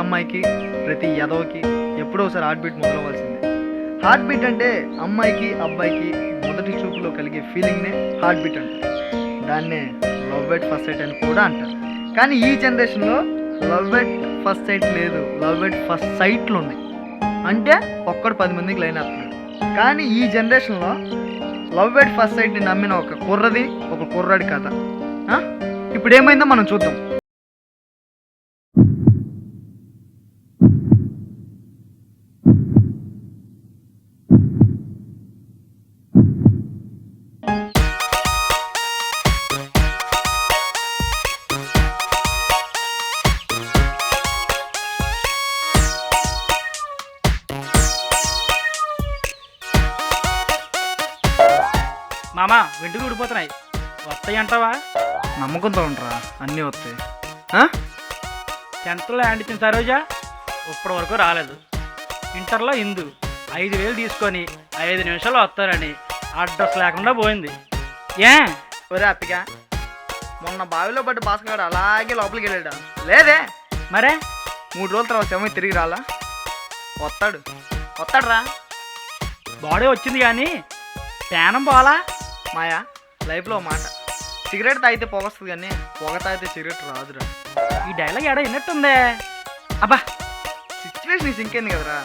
అమ్మాయికి ప్రతి యదవకి ఎప్పుడో ఒకసారి హార్ట్ బీట్ మొదలవ్వాల్సిందే. హార్ట్ బీట్ అంటే అమ్మాయికి అబ్బాయికి మొదటి చూపులో కలిగే ఫీలింగ్నే హార్ట్ బీట్ అంటారు. దాన్నే లవ్ ఎట్ ఫస్ట్ సైట్ అని కూడా అంటారు. కానీ ఈ జనరేషన్లో లవ్ ఎట్ ఫస్ట్ సైట్ లేదు, లవ్ ఎట్ ఫస్ట్ సైట్లు ఉన్నాయి. అంటే ఒక్కడు 10 మందికి లైన్ అవుతున్నాడు. కానీ ఈ జనరేషన్లో లవ్ ఎట్ ఫస్ట్ సైట్ని నమ్మిన ఒక కుర్రది ఒక కుర్రాడి కథ. ఇప్పుడు ఏమైందో మనం చూద్దాం. మామా వెంటనే ఊడిపోతున్నాయి, వస్తాయి అంటావా? నమ్మకంతో ఉంటారా, అన్నీ వస్తాయి. 10th ల్యాండ్ ఇచ్చిన సరోజా ఇప్పటి వరకు రాలేదు. ఇంటర్లో ఇందు 5,000 తీసుకొని 5 నిమిషాలు వస్తారని అడ్రస్ లేకుండా పోయింది. ఏ ఒరే అప్పిగా, మొన్న బావిలో పడ్డ భాస్కర్ అలాగే లోపలికి వెళ్ళాడా? లేదే. మరే 3 రోజుల తర్వాత ఏమో తిరిగి రాలా? వస్తాడు రా. బాడీ వచ్చింది కానీ ప్రాణం పోలా. మాయా, లైఫ్లో మాట, సిగరెట్ తాగితే పొగ వస్తుంది కానీ పొగ తాగితే సిగరెట్ రాదురా. ఈ డైలాగ్ ఎడ విన్నట్టుందే. అబ్బా, సిచ్యువేషన్ సింకేంది కదరా.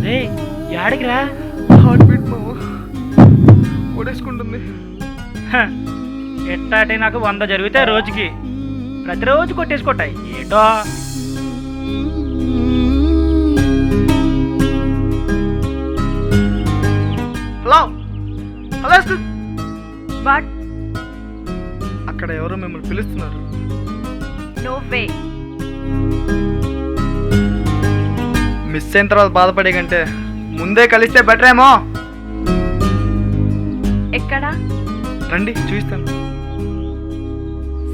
రే యాడికి రా? హార్ట్ బీట్ మావా కొడేసుకుంటుంది. ఎట్టాటి నాకు 100 జరిగితే రోజుకి ప్రతిరోజు కొట్టేసుకుంటాయి ఏటో. Hello hello, what? అక్కడ ఎవరో మిమ్మల్ని పిలుస్తున్నారు. No way. మిస్ అయిన తర్వాత బాధపడే కంటే ముందే కలిస్తే బెటర్ ఏమో. ఎక్కడా? రండి చూపిస్తాను.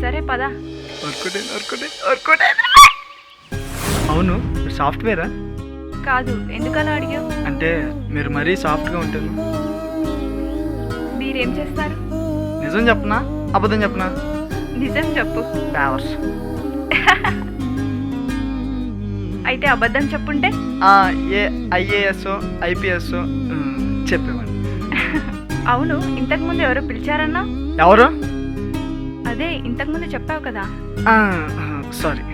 సరే పద. అవును, మీరు సాఫ్ట్వేరా? కాదు, ఎందుకలా అడిగావు? అంటే మీరు మరీ సాఫ్ట్గా ఉంటారు. మీరేం చేస్తారు? నిజం చెప్పనా అబద్ధం చెప్పనా? నిజం చెప్పు. ఫ్లవర్స్. అయితే అబద్ధం చెప్పుంటే? ఐఏఎస్ ఐపీఎస్ చెప్పేవాడిని. అవును, ఇంతకుముందు ఎవరో పిలిచారన్నా? ఎవరు? అదే ఇంతకుముందు చెప్పావు కదా. సారీ.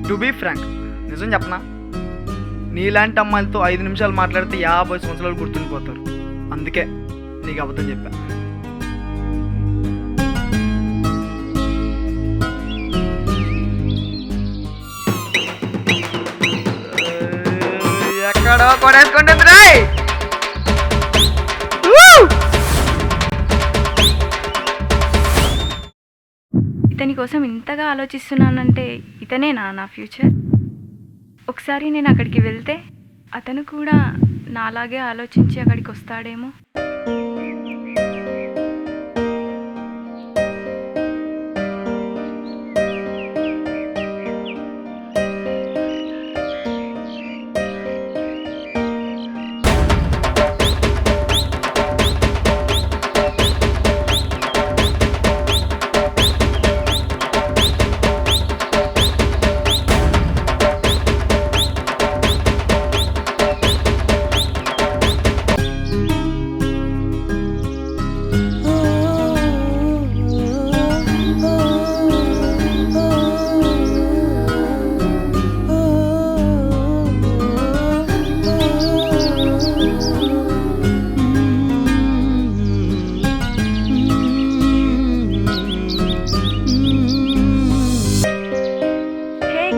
టు బీ ఫ్రాంక్, నిజం చెప్పనా, నీలాంటి అమ్మాయిలతో 5 నిమిషాలు మాట్లాడితే 50 సంవత్సరాలు గుర్తుండిపోతారు. అందుకే నీకు అబద్ధం చెప్పా. ఎక్కడో కొడేసుకుంటుంది రాయ్. ఇతని కోసం ఇంతగా ఆలోచిస్తున్నానంటే ఇతనేనా నా ఫ్యూచర్? ఒకసారి నేను అక్కడికి వెళ్తే అతను కూడా నాలాగే ఆలోచించి అక్కడికి వస్తాడేమో.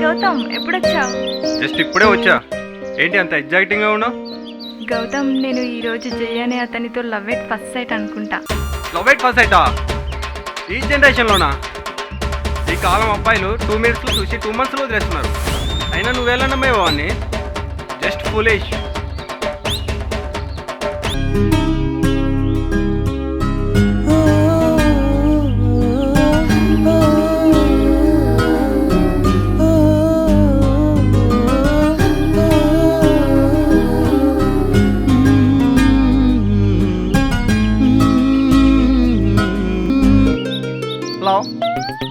గౌతమ్, ఎప్పుడొచ్చావు? జస్ట్ ఇప్పుడే వచ్చా. ఏంటి అంత ఎగ్జైటింగ్గా ఉన్నావు? గౌతమ్, నేను ఈరోజు జయ అనే అతనితో లవ్ ఎట్ ఫస్ట్ సైట్ అనుకుంటా. లవ్ ఎట్ ఫస్ట్ సైటా? ఈ జనరేషన్లోనా? ఈ కాలం అబ్బాయిలు 2 మినిట్స్లో చూసి 2 మంత్స్లో వదిలేస్తున్నారు. అయినా నువ్వేలా నమ్మేవో అని. Just foolish.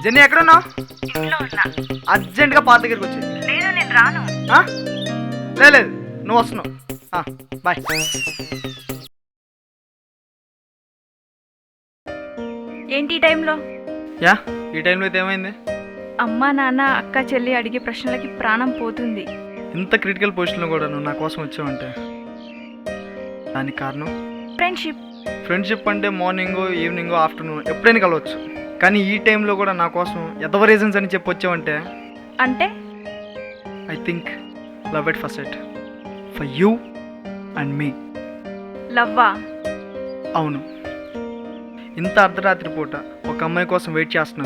జెన్నీ ఎక్కడున్నావు? ఇంట్లో ఉన్నా. అర్జెంట్గా పాత దగ్గరికి వచ్చి. లేదు నేను రాను. లేదు నువ్వు వస్తున్నావు. బాయ్. ఏంటి ఈ టైంలో? యా, ఈ టైంలో అయితే ఏమైంది? అమ్మ నాన్న అక్క చెల్లి అడిగే ప్రశ్నలకి ప్రాణం పోతుంది. ఇంత క్రిటికల్ పొజిషన్లో కూడా నువ్వు నా కోసం వచ్చావంటే దానికి కారణం ఫ్రెండ్షిప్. ఫ్రెండ్షిప్ అంటే మార్నింగ్ ఈవినింగ్ ఆఫ్టర్నూన్ ఎప్పుడైనా కలవచ్చు, కానీ ఈ టైంలో కూడా నా కోసం ఎదవ రీజన్స్ అని చెప్పి వచ్చావంటే అంటే I think love at first sight for you and me. లవ్వా? అవును. ఇంత అర్ధరాత్రి పూట ఒక అమ్మాయి కోసం వెయిట్ చేస్తున్నా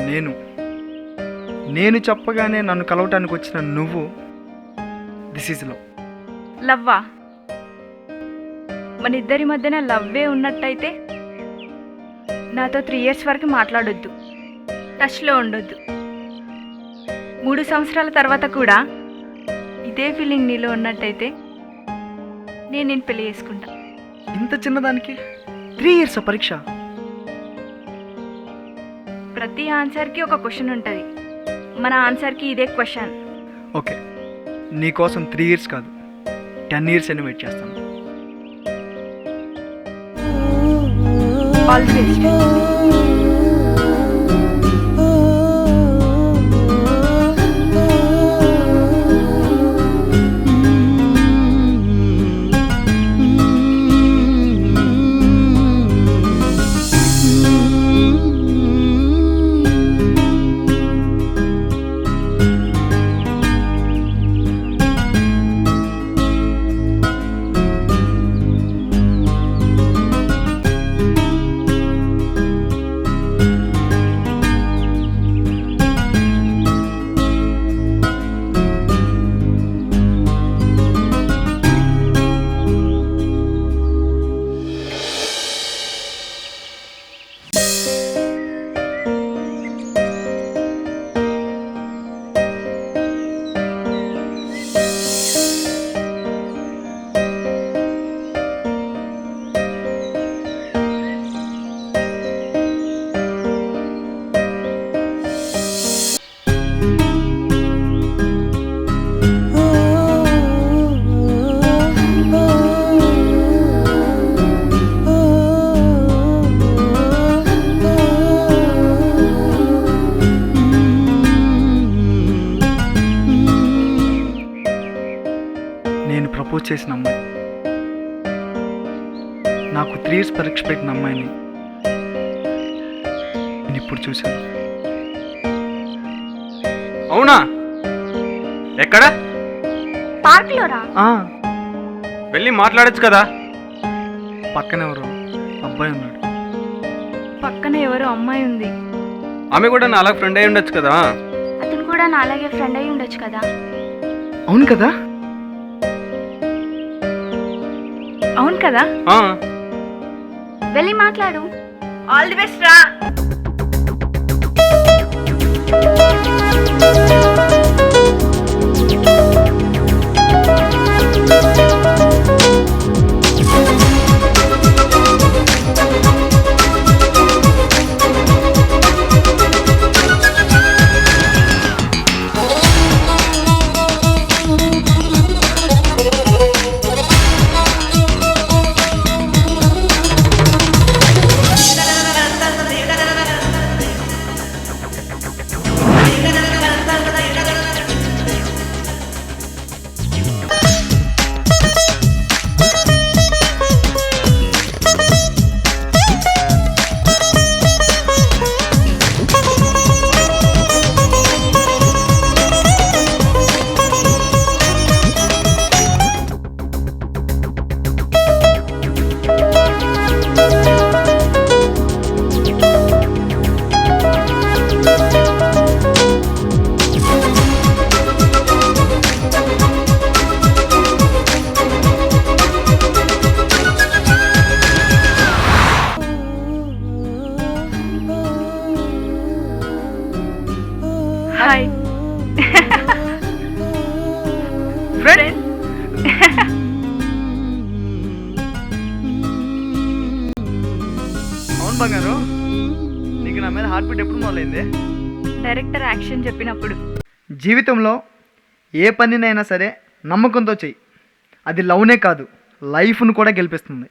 నేను చెప్పగానే నన్ను కలవటానికి వచ్చిన నువ్వు, దిస్ ఈజ్ లవ్. లవ్వా? మన ఇద్దరి మధ్యన లవ్వే ఉన్నట్టయితే నాతో 3 years వరకు మాట్లాడొద్దు, టచ్లో ఉండొద్దు. 3 సంవత్సరాల తర్వాత కూడా ఇదే ఫీలింగ్ నీలో ఉన్నట్టయితే నేను పెళ్లి చేసుకుంటా. ఇంత చిన్నదానికి 3 years పరీక్ష? ప్రతి ఆన్సర్కి ఒక క్వశ్చన్ ఉంటుంది, మన ఆన్సర్కి ఇదే క్వశ్చన్. ఓకే, నీకోసం 3 years కాదు 10 years అని వెయిట్ చేస్తాను. All the best. నేను ప్రపోజ్ చేసిన అమ్మాయి, నాకు 3 years పరీక్ష పెట్టిన అమ్మాయిని నేను ఇప్పుడు చూశాను. అవునా? ఎక్కడ? పార్క్లో రా. వెళ్ళి మాట్లాడొచ్చు కదా. పక్కన ఎవరో అబ్బాయి ఉన్నాడు. పక్కన ఎవరో అమ్మాయి ఉంది. ఆమె కూడా నా అలా ఫ్రెండ్ అయి ఉండొచ్చు కదా. అతను కూడా నా అలాగే ఫ్రెండ్ అయి ఉండొచ్చు కదా. అవును కదా? అవును కదా? వెళ్ళి మాట్లాడు. ఆల్ ది బెస్ట్ రా. Hi friend. అవును బంగారు, నీకు నా మీద హార్ట్ బీట్ ఎప్పుడు మొదలైంది? డైరెక్టర్ యాక్షన్ చెప్పినప్పుడు. జీవితంలో ఏ పనినైనా సరే నమ్మకంతో చెయ్యి. అది లవ్నే కాదు, లైఫ్ను కూడా గెలిపిస్తుంది.